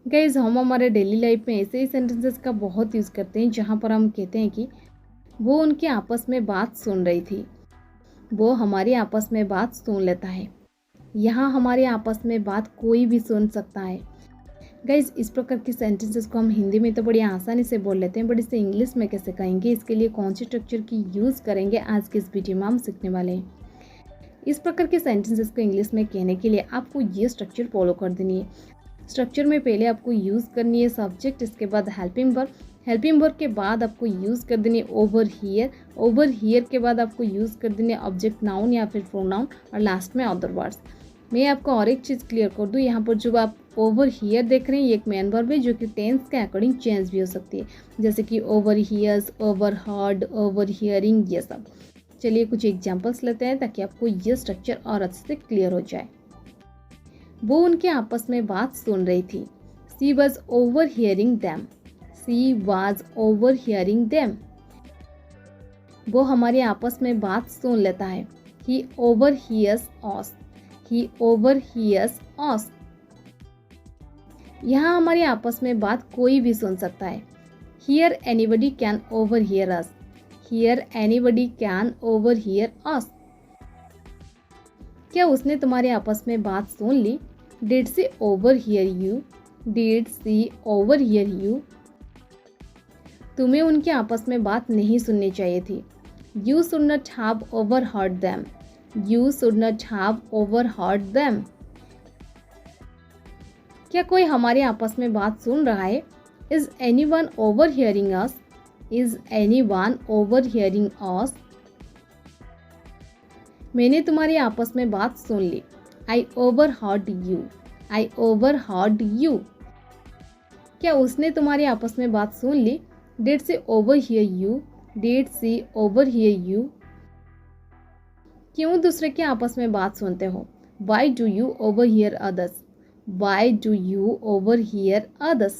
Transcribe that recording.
Guys हम हमारे daily life में ऐसे ही सेंटेंसेस का बहुत यूज़ करते हैं जहाँ पर हम कहते हैं कि वो उनके आपस में बात सुन रही थी, वो हमारी आपस में बात सुन लेता है। यहाँ हमारे आपस में बात कोई भी सुन सकता है। गाइज इस प्रकार के सेंटेंसेस को हम हिंदी में तो बड़ी आसानी से बोल लेते हैं, बट इसे इंग्लिश में कैसे कहेंगे, इसके लिए कौन से स्ट्रक्चर की यूज़ करेंगे, आज के इस वीडियो में हम सीखने वाले हैं। इस प्रकार के सेंटेंसेस को इंग्लिश में कहने के लिए आपको ये स्ट्रक्चर फॉलो कर देनी है। स्ट्रक्चर में पहले आपको यूज़ करनी है सब्जेक्ट, इसके बाद हेल्पिंग वर्ब, हेल्पिंग वर्ब के बाद आपको यूज़ कर देनी है ओवर हियर, ओवर हियर के बाद आपको यूज़ कर देनी है ऑब्जेक्ट नाउन या फिर प्रोनाउन, और लास्ट में अदर वर्ड्स। मैं आपको और एक चीज़ क्लियर कर दूँ, यहाँ पर जो आप ओवर हियर देख रहे हैं ये एक मेन वर्ब है जो कि टेंस के अकॉर्डिंग चेंज भी हो सकती है, जैसे कि over hears, over heard, over hearing, ये सब। चलिए कुछ एग्जाम्पल्स लेते हैं ताकि आपको ये स्ट्रक्चर और अच्छे से क्लियर हो जाए। वो उनके आपस में बात सुन रही थी। She was overhearing them. She was overhearing them. वो हमारे आपस में बात सुन लेता है। He overhears us. He overhears us. यहाँ हमारे आपस में बात कोई भी सुन सकता है। Here anybody can overhear us. Here anybody can overhear us. क्या उसने तुम्हारे आपस में बात सुन ली? Did she overhear you? Did she overhear you? तुम्हें उनके आपस में बात नहीं सुननी चाहिए थी। You should not have overheard them. You should not have overheard them. क्या कोई हमारे आपस में बात सुन रहा है? Is anyone overhearing us? Is anyone overhearing us? मैंने तुम्हारी आपस में बात सुन ली। I overheard you. I overheard you. क्या उसने तुम्हारी आपस में बात सुन ली? Did she overhear you? Did she overhear you? क्यों दूसरे के आपस में बात सुनते हो? Why do you overhear others? Why do you overhear others?